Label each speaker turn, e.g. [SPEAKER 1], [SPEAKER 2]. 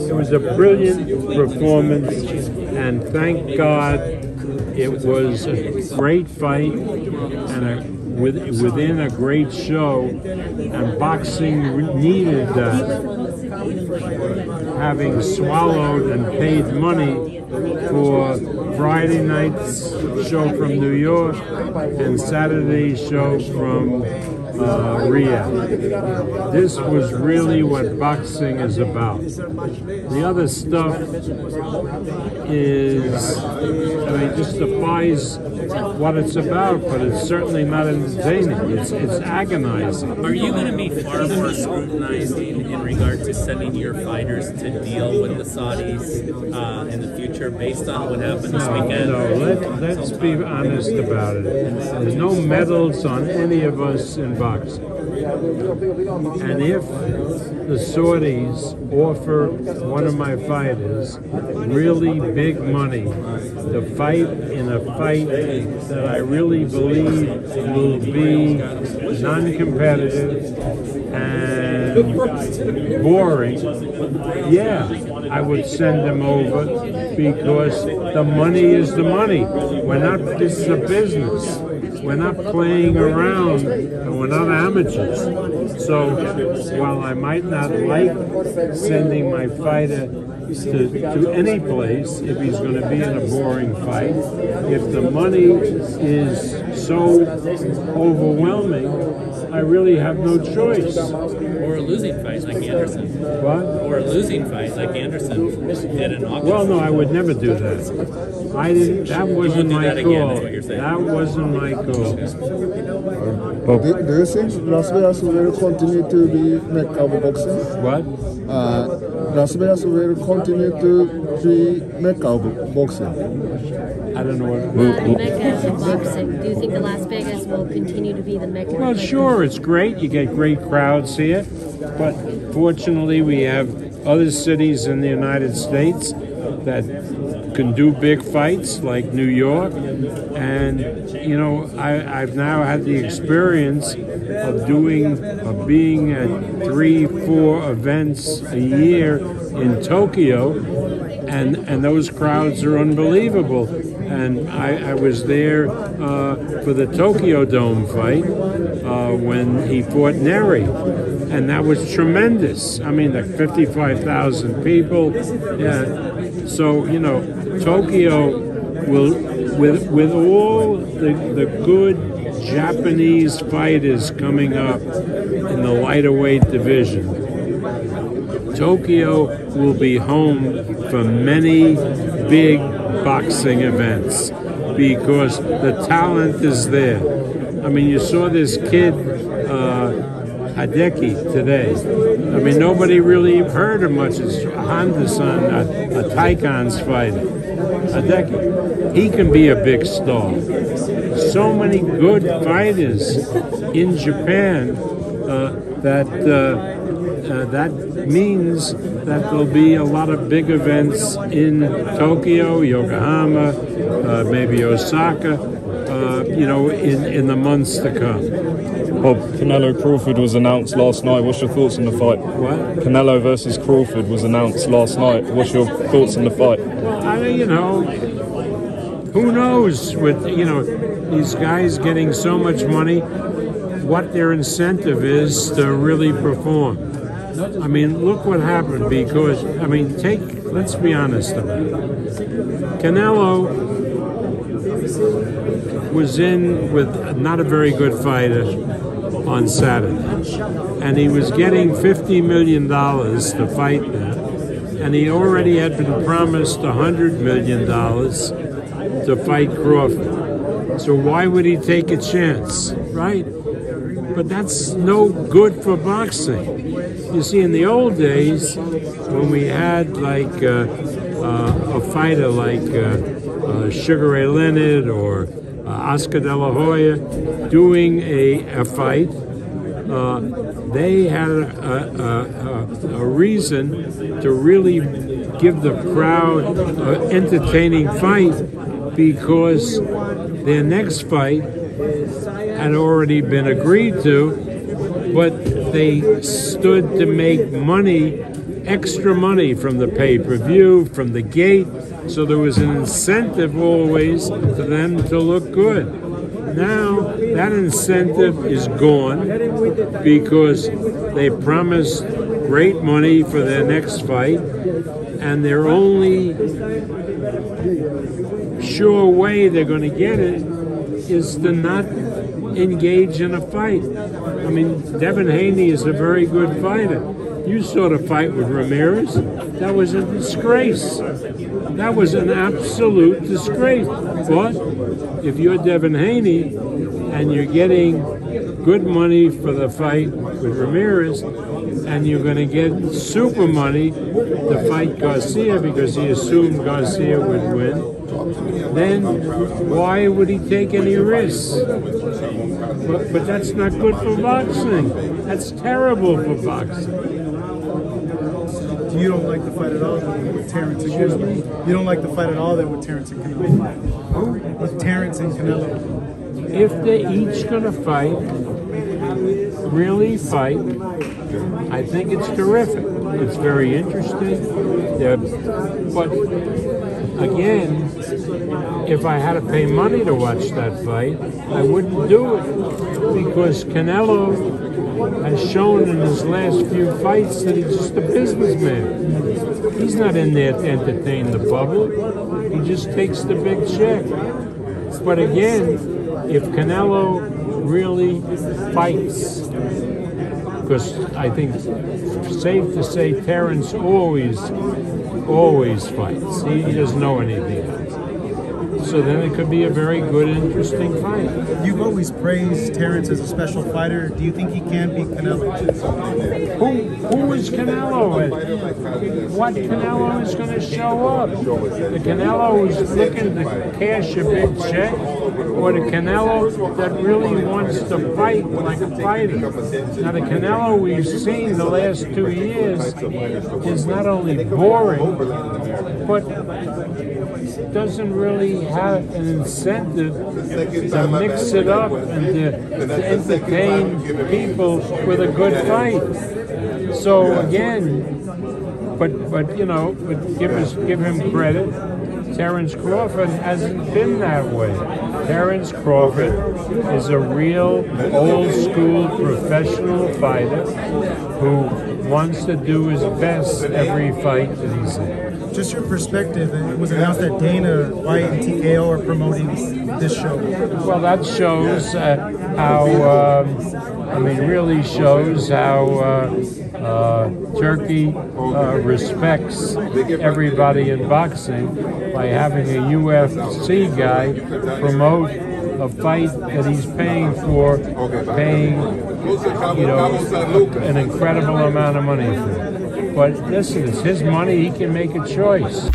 [SPEAKER 1] It was a brilliant performance, and thank God it was a great fight and within a great show, and boxing needed that. Having swallowed and paid money for Friday night's show from New York and Saturday's show from Riyadh. This was really what boxing is about. The other stuff is, just defies what it's about, but it's certainly not entertaining. It's agonizing.
[SPEAKER 2] Are you going to be far more scrutinizing in regard to sending your fighters to deal with the Saudis in the future based on what happened this weekend?
[SPEAKER 1] No, let's be honest about it. There's no medals on any of us in boxing. And if the Saudis offer one of my fighters really big money to fight in a fight that I really believe will be non-competitive and boring, yeah, I would send them over, because the money is the money. This is a business. We're not playing around, and we're not amateurs. So while I might not like sending my fighter to any place if he's going to be in a boring fight, if the money is so overwhelming, I really have no choice.
[SPEAKER 2] Or a losing fight like Anderson.
[SPEAKER 1] What?
[SPEAKER 2] Or a losing fight like Anderson did in August.
[SPEAKER 1] Well, no, I would never do that. I didn't. That wasn't my call. That wasn't my call.
[SPEAKER 3] Do you think Las Vegas will continue to be Mecca of boxing?
[SPEAKER 1] What?
[SPEAKER 3] Las Vegas will continue to be Mecca of boxing.
[SPEAKER 1] I don't know what.
[SPEAKER 4] The Mecca of boxing. Do you think the Las Vegas will continue to be the Mecca?
[SPEAKER 1] Well, sure, it's great. You get great crowds here, but fortunately, we have other cities in the United States that can do big fights, like New York. And I've now had the experience of being at 3-4 events a year in Tokyo, and those crowds are unbelievable. And I was there for the Tokyo Dome fight when he fought Neri, and that was tremendous. I mean, like 55,000 people. Yeah. So Tokyo will, with all the good Japanese fighters coming up in the lighterweight division, Tokyo will be home for many big boxing events because the talent is there. I mean, you saw this kid, Hideki, today. I mean, nobody really heard of much. It's Honda-san, a Taikon's fighter. Hideki, he can be a big star. So many good fighters in Japan that means that there'll be a lot of big events in Tokyo, Yokohama, maybe Osaka, in the months to come.
[SPEAKER 5] Bob, Canelo Crawford was announced last night. What's your thoughts on the fight?
[SPEAKER 1] What?
[SPEAKER 5] Canelo versus Crawford was announced last night. What's your thoughts on the fight?
[SPEAKER 1] Well, who knows with, these guys getting so much money, what their incentive is to really perform. I mean, look what happened because, let's be honest about it. Canelo was in with not a very good fighter on Saturday, and he was getting $50 million to fight that, and he already had been promised $100 million to fight Crawford. So why would he take a chance, right? But that's no good for boxing. You see, in the old days, when we had like a fighter like Sugar Ray Leonard or Oscar De La Hoya doing a fight, they had a reason to really give the crowd an entertaining fight because their next fight had already been agreed to, but they stood to make money extra money from the pay-per-view, from the gate, so there was an incentive always for them to look good. Now that incentive is gone because they promised great money for their next fight, and their only sure way they're going to get it is to not engage in a fight. I mean, Devin Haney is a very good fighter. You saw the fight with Ramirez. That was a disgrace. That was an absolute disgrace. But if you're Devin Haney and you're getting good money for the fight with Ramirez, and you're going to get super money to fight Garcia because he assumed Garcia would win, then why would he take any risks? But that's not good for boxing. That's terrible for boxing.
[SPEAKER 6] You don't like the fight at all with Terrence and Canelo? You don't like the fight at all with Terrence and Canelo? With Terrence and Canelo?
[SPEAKER 1] If they're each going to fight, really fight, I think it's terrific. It's very interesting. But again, if I had to pay money to watch that fight, I wouldn't do it because Canelo has shown in his last few fights that he's just a businessman. He's not in there to entertain the public. He just takes the big check. But again, if Canelo really fights, because I think it's safe to say Terrence always fights. He doesn't know anything else. So then it could be a very good, interesting fight.
[SPEAKER 6] You've always praised Terrence as a special fighter. Do you think he can beat Canelo?
[SPEAKER 1] Who is Canelo? What Canelo is going to show up? The Canelo who's looking to cash a big check, or the Canelo that really wants to fight like a fighter? Now the Canelo we've seen the last 2 years is not only boring, but doesn't really have an incentive to mix it up and to entertain people with a good fight. So again, but give him credit. Terrence Crawford hasn't been that way. Terrence Crawford is a real old-school professional fighter who wants to do his best every fight that he's in.
[SPEAKER 6] Just your perspective, it was announced that Dana White and TKO are promoting this show.
[SPEAKER 1] Well, that shows really shows how Turkey respects everybody in boxing by having a UFC guy promote a fight that he's paying an incredible amount of money for. But listen, it's his money, he can make a choice.